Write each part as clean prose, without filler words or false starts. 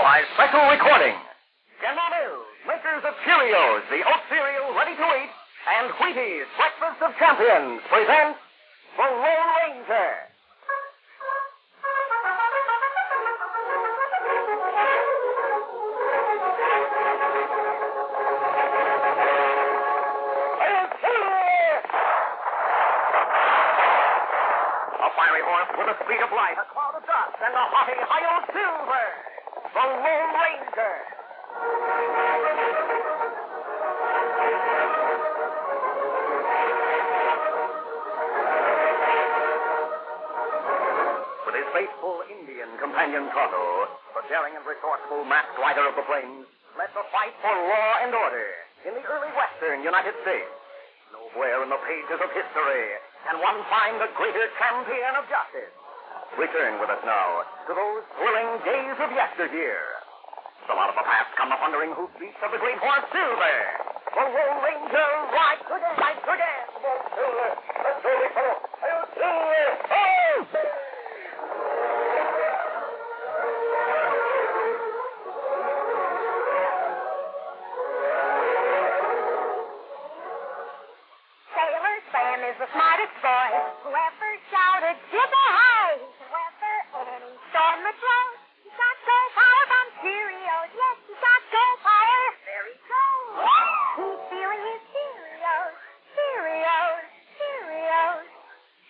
by special recording. General Mills, makers of Cheerios, the oat cereal ready to eat, and Wheaties, breakfast of champions, present The Lone Ranger. A fiery horse with the speed of light, a cloud of dust, and a haughty high-old silver. The Lone Ranger. With his faithful Indian companion Tonto, the daring and resourceful masked rider of the plains, led the fight for law and order in the early western United States. Nowhere in the pages of history can one find a greater champion of justice. Return with us now to those thrilling days of yesteryear. Some out of the past come the thundering hoofbeats of the great horse Silver. The Lone Ranger rides again, rides again. Silver, let's go, big fellow. Silver, oh! Sailor Sam is the smartest boy who ever shouted, "Jibber-hi!" Whoever any storm would blow, he got go power from Cheerios. Yes, he got go power. There he goes. He's feeling his Cheerios, Cheerios, Cheerios.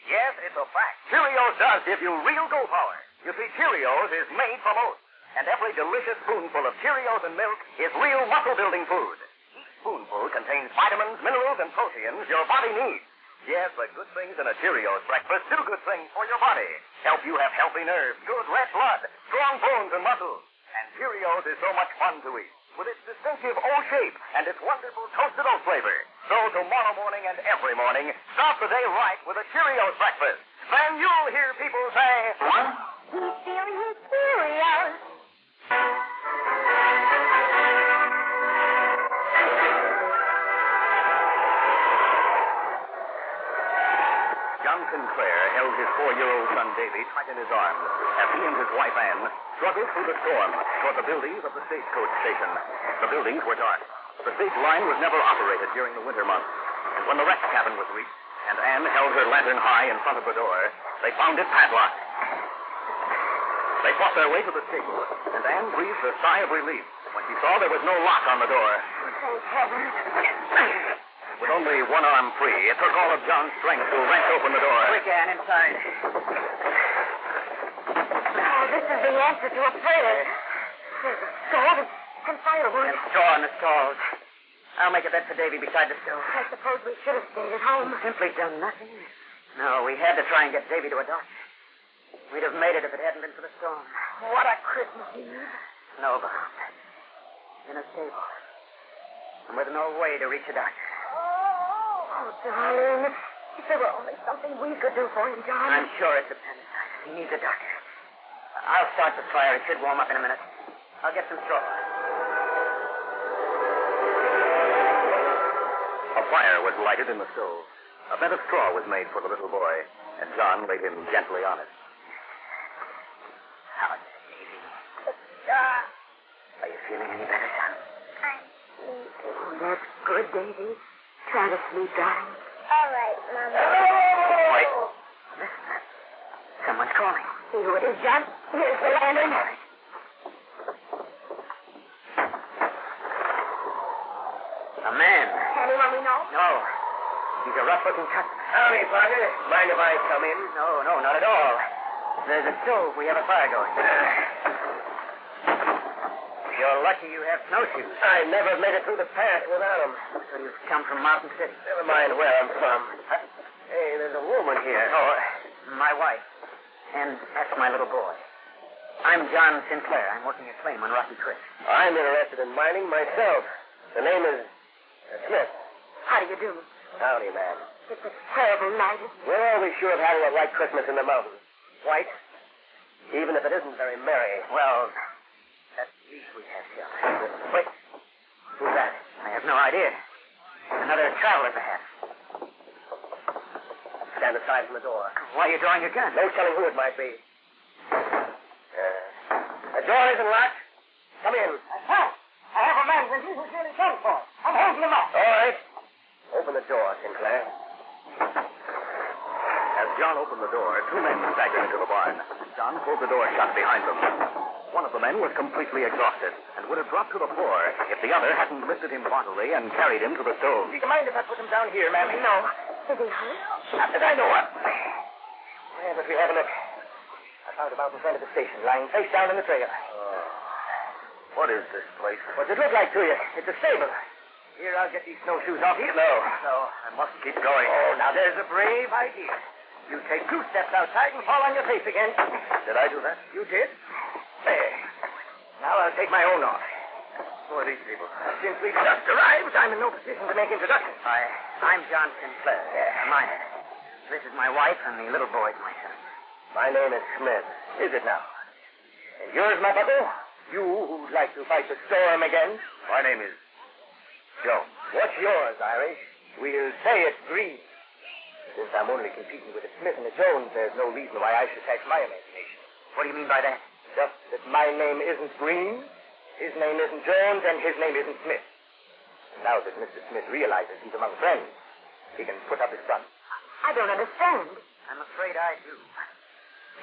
Yes, it's a fact. Cheerios does give you real go power. You see, Cheerios is made from oats, and every delicious spoonful of Cheerios and milk is real muscle-building food. Each spoonful contains vitamins, minerals, and proteins your body needs. Yes, the good things in a Cheerios breakfast do good things for your body. Help you have healthy nerves, good red blood, strong bones and muscles. And Cheerios is so much fun to eat, with its distinctive O shape and its wonderful toasted oat flavor. So tomorrow morning and every morning, start the day right with a Cheerios breakfast. Then you'll hear people say, He's feeling his Cheerios. John Sinclair held his 4-year-old son Davy tight in his arms as he and his wife Ann struggled through the storm toward the buildings of the stagecoach station. The buildings were dark. The stage line was never operated during the winter months. And when the wreck cabin was reached and Ann held her lantern high in front of the door, they found it padlocked. They fought their way to the stable, and Ann breathed a sigh of relief when she saw there was no lock on the door. Thank heaven. With only one arm free, it took all of John's strength to wrench open the door. Quick, Ann, inside. Oh, this is the answer to a prayer. There's a stove and firewood. And straw in the stalls. I'll make a bed for Davy beside the stove. I suppose we should have stayed at home. Simply done nothing. No, we had to try and get Davy to a doctor. We'd have made it if it hadn't been for the storm. What a Christmas Eve. Snowbound. In a stable. And with no way to reach a doctor. Oh, darling. If there were only something we could do for him, John. I'm sure it's appendicitis. He needs a doctor. I'll start the fire. It should warm up in a minute. I'll get some straw. A fire was lighted in the stove. A bed of straw was made for the little boy, and John laid him gently on it. How's Davy? Are you feeling any better, son? Oh, that's good, Davy. Try to sleep, darling. All right, Mama. Wait. Listen. Someone's calling. See who it is, John. Here's the lantern. A man. Anyone we know? No. He's a rough-looking customer. Howdy, partner. Mind if I come in? No, not at all. There's a stove. We have a fire going. You're lucky you have snowshoes. I never made it through the pass without them. So you've come from Mountain City. Never mind where I'm from. Hey, there's a woman here. Oh, my wife. And that's my little boy. I'm John Sinclair. I'm working a claim on Rocky Creek. I'm interested in mining myself. The name is Smith. How do you do? Howdy, man. It's a terrible night. We're always sure of having a white Christmas in the mountains. White? Even if it isn't very merry. Well, at least we have shelter. Wait. Who's that? I have no idea. Another traveler, perhaps. Stand aside from the door. Why are you drawing your gun? No telling who it might be. The door isn't locked. Come in. I have a man with you who's really sent for. I'm holding him up. All right. Open the door, Sinclair. As John opened the door, two men staggered into the barn. John pulled the door shut behind them. One of the men was completely exhausted and would have dropped to the floor if the other hadn't lifted him bodily and carried him to the stove. Do you mind if I put him down here, ma'am? No. Is he hurt? Not that I know of. Yeah, but we have a look. I found him out in front of the station, lying face down in the trail. What is this place? What's it look like to you? It's a stable. Here, I'll get these snowshoes off you. No, I must keep going. Oh, now there's a brave idea. You take 2 steps outside and fall on your face again. Did I do that? You did? There. Now I'll take my own off. Who are these people? Since we've just arrived, I'm in no position to make introductions. I'm John Sinclair. Yeah. Mine. This is my wife, and the little boy's my son. My name is Smith. Is it now? And yours, my bucko? You who'd like to fight the storm again? My name is Jones. What's yours, Irish? We'll say it's Green. Since I'm only competing with a Smith and a Jones, there's no reason why I should tax my imagination. What do you mean by that? Just that my name isn't Green, his name isn't Jones, and his name isn't Smith. And now that Mr. Smith realizes he's among friends, he can put up his front. I don't understand. I'm afraid I do.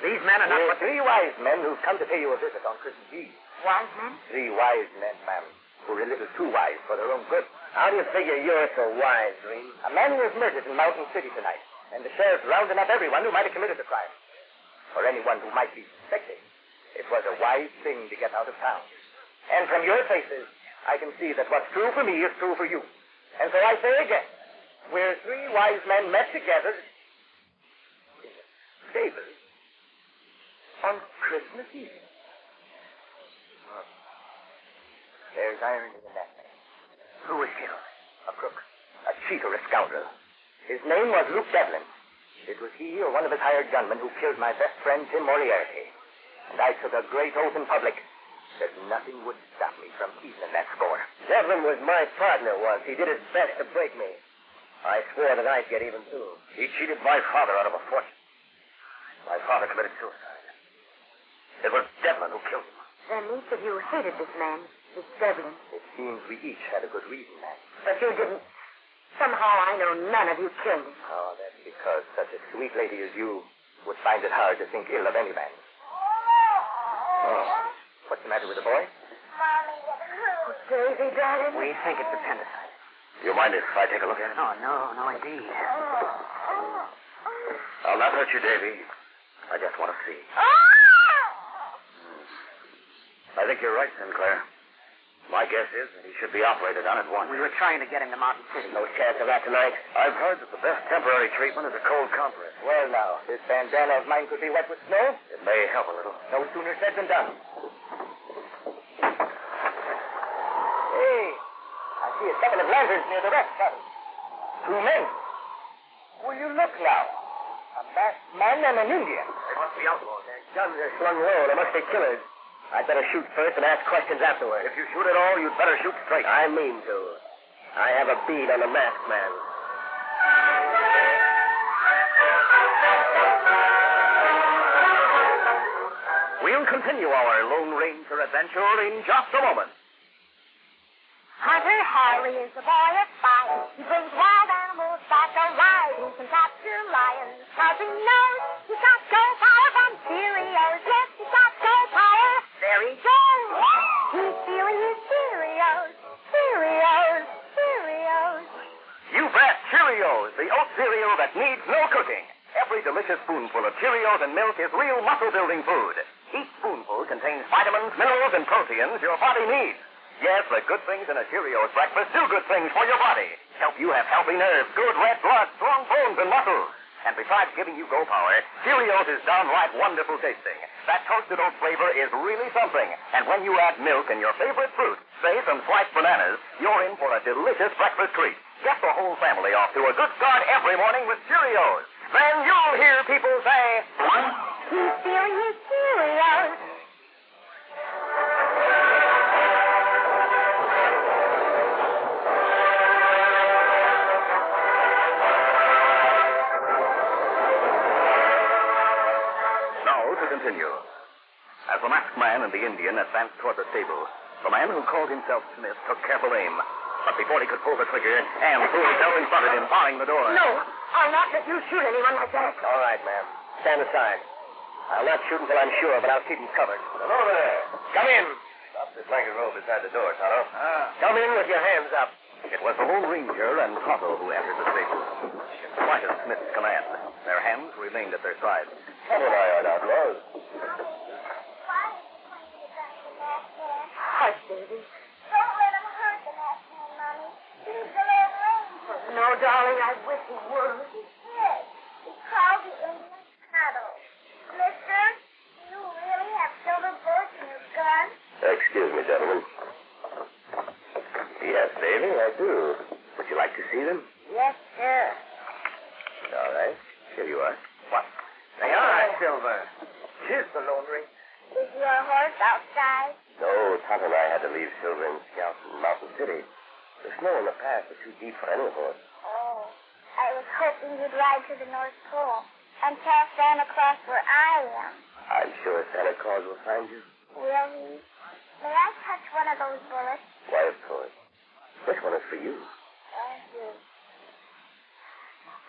These men are not We're what... 3 wise men who've come to pay you a visit on Christmas Eve. Wise men? 3 wise men, ma'am, who are a little too wise for their own good. How do you figure you're so wise, Green? A man was murdered in Mountain City tonight, and the sheriff's rounding up everyone who might have committed the crime. Or anyone who might be suspected. It was a wise thing to get out of town. And from your faces, I can see that what's true for me is true for you. And so I say again, we're 3 wise men met together in a stable on Christmas Eve. There's irony in that man. Who was killed? A crook, a cheat, or a scoundrel. His name was Luke Devlin. It was he or one of his hired gunmen who killed my best friend, Tim Moriarty. And I took a great oath in public that nothing would stop me from evening that score. Devlin was my partner once. He did his best to break me. I swore that I'd get even too. He cheated my father out of a fortune. My father committed suicide. It was Devlin who killed him. Then each of you hated this man, this Devlin. It seems we each had a good reason, man. But you didn't. Somehow I know none of you killed him. Oh, that's because such a sweet lady as you would find it hard to think ill of any man. Oh, what's the matter with the boy? Mommy, oh, Davy, darling. We think it's appendicitis. You mind if I take a look at it? No, indeed. I'll not hurt you, Davy. I just want to see. I think you're right, Sinclair. My guess is that he should be operated on at once. We were trying to get him to Mountain City. No chance of that tonight. I've heard that the best temporary treatment is a cold compress. Well, now, this bandana of mine could be wet with snow. It may help a little. No sooner said than done. Hey, I see a couple of lanterns near the rest house. 2 men. Will you look now? A masked man and an Indian. They must be outlaws. Their guns are slung low. They must be killers. I'd better shoot first and ask questions afterward. If you shoot at all, you'd better shoot straight. I mean to. I have a bead on the masked man. We'll continue our Lone Ranger adventure in just a moment. Hunter Harry is a boy of 5. He brings wild animals back alive. He can capture lions, 'cause he knows he's got go power from Cheerios. Yes, he's got go power. There he goes. He's stealing his Cheerios. Cheerios. Cheerios. You bet, Cheerios, the oat cereal that needs no cooking. Every delicious spoonful of Cheerios and milk is real muscle-building food. Each spoonful contains vitamins, minerals, and proteins your body needs. Yes, the good things in a Cheerios breakfast do good things for your body. Help you have healthy nerves, good red blood, strong bones, and muscles. And besides giving you go power, Cheerios is downright wonderful tasting. That toasted oat flavor is really something. And when you add milk and your favorite fruit, say some sliced bananas, you're in for a delicious breakfast treat. Get the whole family off to a good start every morning with Cheerios. Then you'll hear people say, He's stealing his Cheerios. Now to continue. As the masked man and the Indian advanced toward the stable, The man who called himself Smith took careful aim. But before he could pull the trigger, Anne threw herself in front of him, barring the door. No, I'll not let you shoot anyone like that. All right, ma'am. Stand aside. I'll not shoot until I'm sure, but I'll keep him covered. Hello there. Come in. Stop this blanket roll beside the door, Tonto. Come in with your hands up. It was the Lone Ranger and Tonto who entered the stable. In spite of Smith's command, their hands remained at their sides. Tonto and I aren't outlaws. Hush, baby. Don't let him hurt the masked man, Mommy. He's the Lone Ranger. No, darling, I wish he would. He did. He called the Indian cattle. Mister, do you really have silver bullets in your gun? Excuse me, gentlemen. Yes, Davy, I do. Would you like to see them? Yes, sir. All right. Here you are. What? They are silver. Here's the Lone Ranger. Is your horse outside? No, Tonto and I had to leave Silver and Scout in Mountain City. The snow in the pass was too deep for any horse. Oh, I was hoping you'd ride to the North Pole and tell Santa Claus where I am. I'm sure Santa Claus will find you. Will he? May I touch one of those bullets? Why, of course. This one is for you. Thank you.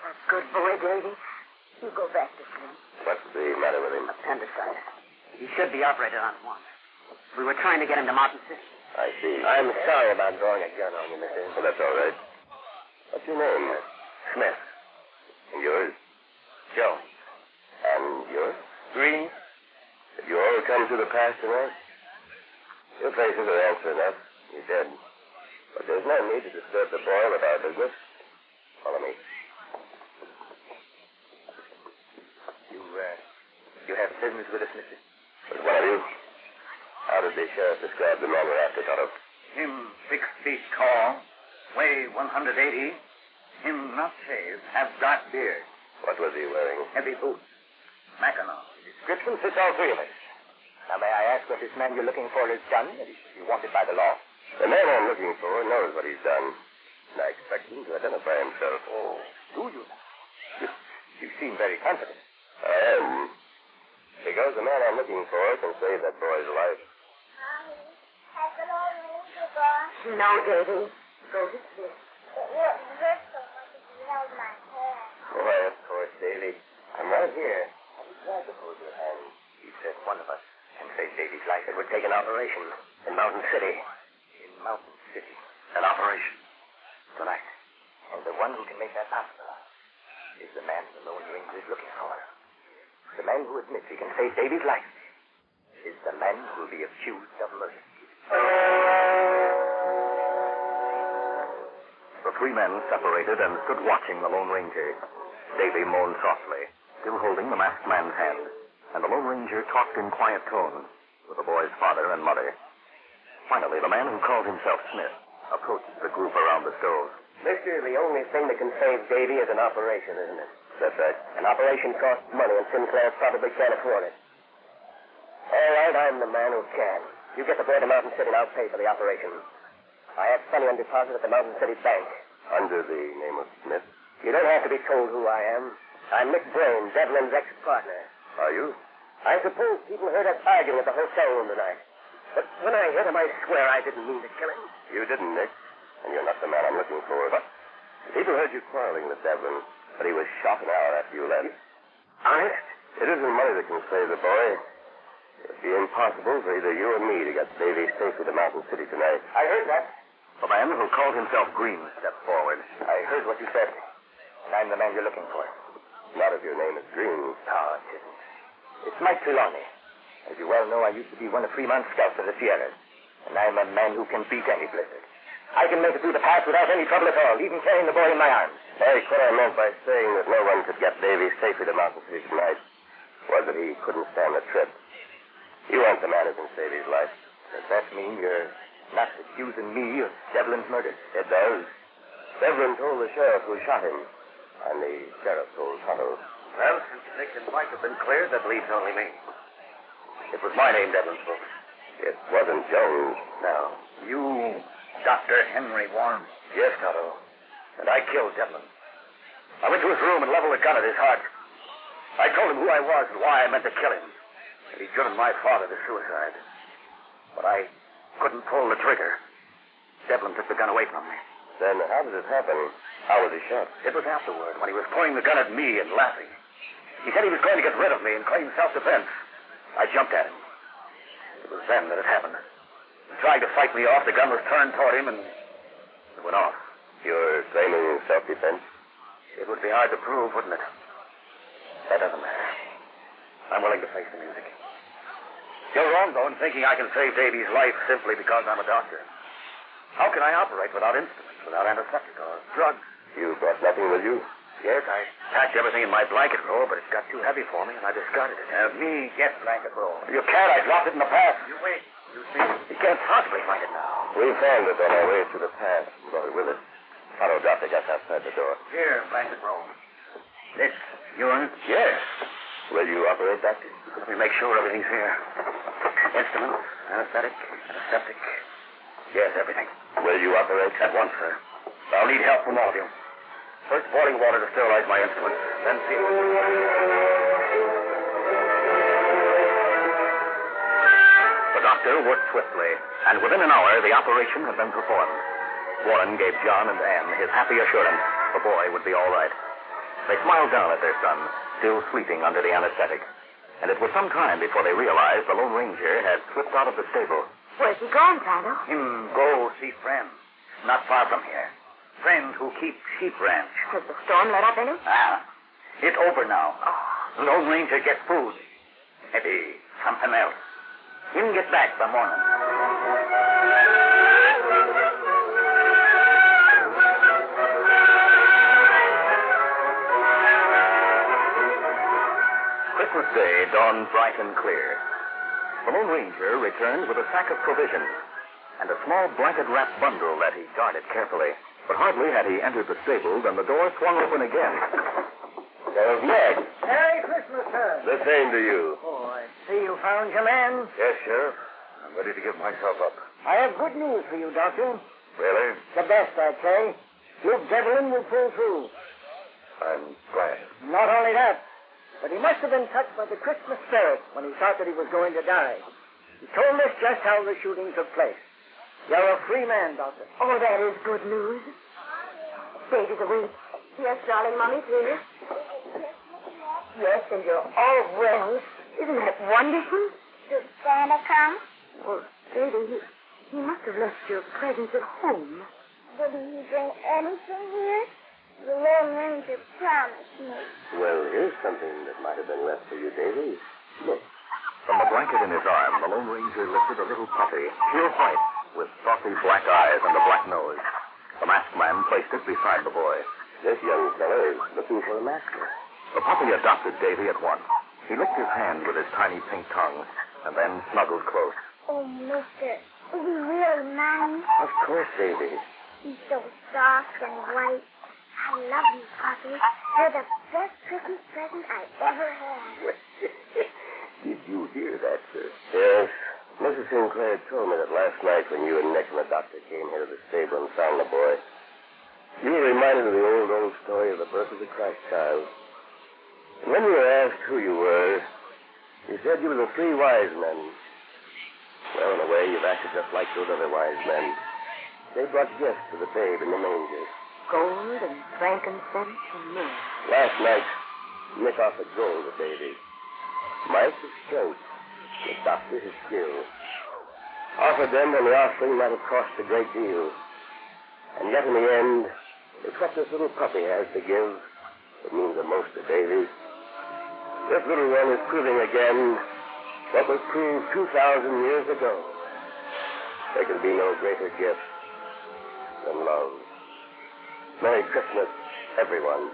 That's good boy, Davy. You go back to sleep. What's the matter with him? Appendicitis. He should be operated on at once. We were trying to get him to Mountain City. I see. I'm sorry about drawing a gun on you, mister. Well, that's all right. What's your name? Smith. And yours? Jones. And yours? Green. Did you all come to the pass tonight? Your faces are answer enough. You're dead. But there's no need to disturb the boy with our business. Follow me. You have business with us, mister? But what are you? How did the sheriff describe the man we're after, Tonto? Him 6 feet tall, weigh 180. Him not shaved, have dark beard. What was he wearing? Heavy boots. Mackinaw. Description fits all three of us. Now, may I ask what this man you're looking for has done that he should be wanted by the law? The man I'm looking for knows what he's done. And I expect him to identify himself. Oh, do you? You seem very confident. I am. Because the man I'm looking for can save that boy's life. Mommy, has the Lone Ranger gone? No, Davy. Go to sleep. It wouldn't hurt so much if you held my hand. Why, of course, Davy. I'm right here. I'll be glad to hold your hand. He said one of us can save Davy's life. It would take an operation in Mountain City. In Mountain City. An operation. Tonight. And the one who can make that possible is the man the Lone Ranger is looking for. The man who admits he can save Davy's life is the man who will be accused of murder. The three men separated and stood watching the Lone Ranger. Davy moaned softly, still holding the masked man's hand, and the Lone Ranger talked in quiet tones with the boy's father and mother. Finally, the man who called himself Smith approached the group around the stove. Mister, the only thing that can save Davy is an operation, isn't it? That's right. An operation costs money, and Sinclair probably can't afford it. All right, I'm the man who can. You get the boy to Mountain City, and I'll pay for the operation. I have money on deposit at the Mountain City Bank. Under the name of Smith? You don't have to be told who I am. I'm Nick Brain, Devlin's ex-partner. Are you? I suppose people heard us arguing at the hotel room tonight. But when I hit him, I swear I didn't mean to kill him. You didn't, Nick. And you're not the man I'm looking for. But people heard you quarreling with Devlin, but he was shot an hour after you left. Honest? It isn't money that can save the boy. It'd be impossible for either you or me to get Davy safely to Mountain City tonight. I heard that. The man who called himself Green stepped forward. I heard what you said. And I'm the man you're looking for. Not if your name is Green. No, it isn't. It's Mike Trelawney. As you well know, I used to be one of Fremont's scouts in the Sierras. And I'm a man who can beat any blizzard. I can make it through the pass without any trouble at all, even carrying the boy in my arms. Eric, what I meant by saying that no one could get Davy safely to Mountain City tonight was that he couldn't stand the trip. You aren't the man who can save his life. Does that mean you're not accusing me of Devlin's murder? It does. Devlin told the sheriff who shot him, and the sheriff told Tonto. Well, since Nick and Mike have been cleared, that leaves only me. It was my name Devlin spoke. It wasn't Jones. No. You, Dr. Henry Warren. Yes, Tonto. And I killed Devlin. I went to his room and leveled a gun at his heart. I told him who I was and why I meant to kill him. And he'd driven my father to suicide. But I Couldn't pull the trigger. Devlin took the gun away from me. Then how did it happen? How was he shot? It was afterward, when he was pointing the gun at me and laughing. He said he was going to get rid of me and claim self-defense. I jumped at him. It was then that it happened. He tried to fight me off. The gun was turned toward him, and it went off. You're claiming self-defense? It would be hard to prove, wouldn't it? That doesn't matter. I'm willing to face the music. You're wrong, though, in thinking I can save Davy's life simply because I'm a doctor. How can I operate without instruments, without antiseptic or drugs? You brought nothing with you? Yes, I packed everything in my blanket roll, but it got too heavy for me, and I discarded it. Me get blanket roll. You can't. I dropped it in the path. You wait. You see? You can't possibly find it now. We found it on our way through the path and brought it with us. Otto dropped it just outside the door. Here, blanket roll. This yours? Yes. Will you operate, Doctor? Let me make sure everything's here. Instruments, anesthetic, antiseptic. Yes, everything. Will you operate? At once, sir. I'll need help from all of you. First, boiling water to sterilize my instruments. Then see. The doctor worked swiftly, and within an hour, the operation had been performed. Warren gave John and Ann his happy assurance the boy would be all right. They smiled down at their son, still sleeping under the anesthetic. And it was some time before they realized the Lone Ranger had slipped out of the stable. Where's he gone, Tonto? Him go see friend. Not far from here. Friend who keeps sheep ranch. Has the storm let up any? It's over now. Oh. Lone Ranger get food. Maybe something else. Him get back by morning. Christmas Day dawned bright and clear. The Lone Ranger returned with a sack of provisions and a small blanket-wrapped bundle that he guarded carefully. But hardly had he entered the stable than the door swung open again. There's Meg. Merry Christmas, sir. The same to you. Oh, I see you found your man. Yes, Sheriff. I'm ready to give myself up. I have good news for you, Doctor. Really? The best, I'd say. Luke Devlin will pull through. I'm glad. Not only that, but he must have been touched by the Christmas spirit when he thought that he was going to die. He told us just how the shooting took place. You're a free man, Doctor. Oh, that is good news. Baby's awake. Yes, darling, Mommy's here. Yes, and you're all well. Isn't that wonderful? Did Santa come? Well, baby, he must have left your presents at home. Didn't he bring anything here? The Lone Ranger promised me. Well, here's something that might have been left for you, Davy. Look. From the blanket in his arm, the Lone Ranger lifted a little puppy, pure white, with saucy black eyes and a black nose. The masked man placed it beside the boy. This young fellow is looking for a master. The puppy adopted Davy at once. He licked his hand with his tiny pink tongue, and then snuggled close. Oh, mister, is he really mine? Of course, Davy. He's so soft and white. I love you, puppy. You're the best Christmas present I ever had. Did you hear that, sir? Yes. Mrs. Sinclair told me that last night when you and Nick and the doctor came here to the stable and found the boy, you were reminded of the old story of the birth of the Christ child. And when you were asked who you were, you said you were the three wise men. Well, in a way, you've acted just like those other wise men. They brought gifts to the babe in the manger. Gold and frankincense and myrrh. Last night, Nick offered gold to baby. Mike his strength. The doctor his skill. Offered them when the offering might have cost a great deal. And yet in the end, it's what this little puppy has to give that means the most to Davy. This little one is proving again what was proved 2,000 years ago. There can be no greater gift than love. Merry Christmas, everyone.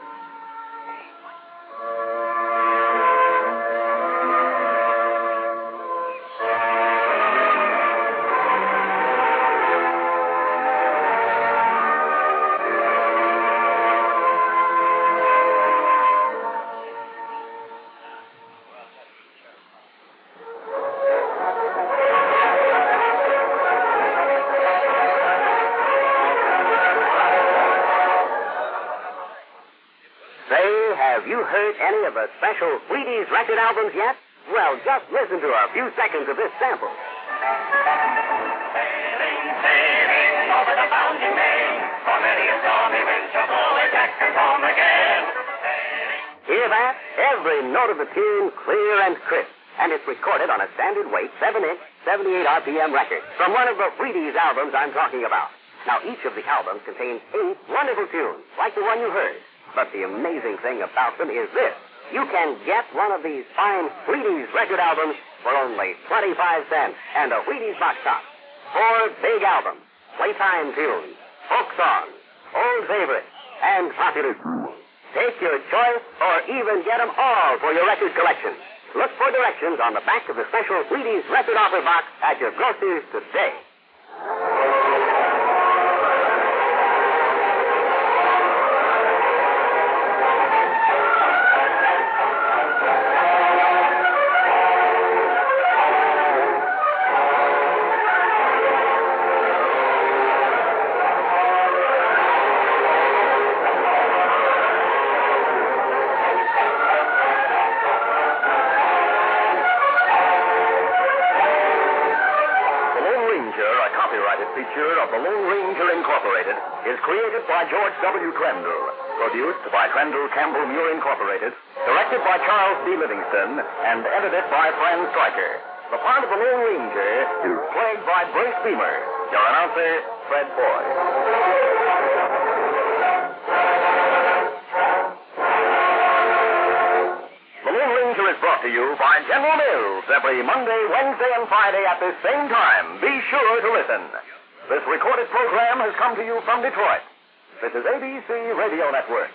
Have you heard any of the special Wheaties record albums yet? Well, just listen to a few seconds of this sample. hear that? Every note of the tune clear and crisp. And it's recorded on a standard weight, 7-inch, 78 RPM record from one of the Wheaties albums I'm talking about. Now, each of the albums contains 8 wonderful tunes, like the one you heard. But the amazing thing about them is this. You can get one of these fine Wheaties record albums for only 25 cents and a Wheaties box top. 4 big albums, playtime tunes, folk songs, old favorites, and popular tunes. Take your choice or even get them all for your record collection. Look for directions on the back of the special Wheaties record offer box at your grocer's today. Feature of the Lone Ranger Incorporated is created by George W. Trendle, produced by Trendle Campbell Muir Incorporated, directed by Charles B. Livingston, and edited by Fran Stryker. The part of the Lone Ranger is played by Brace Beamer. Your announcer, Fred Boyd. The Lone Ranger is brought to you by General Mills every Monday, Wednesday, and Friday at this same time. Be sure to listen. This recorded program has come to you from Detroit. This is ABC Radio Network.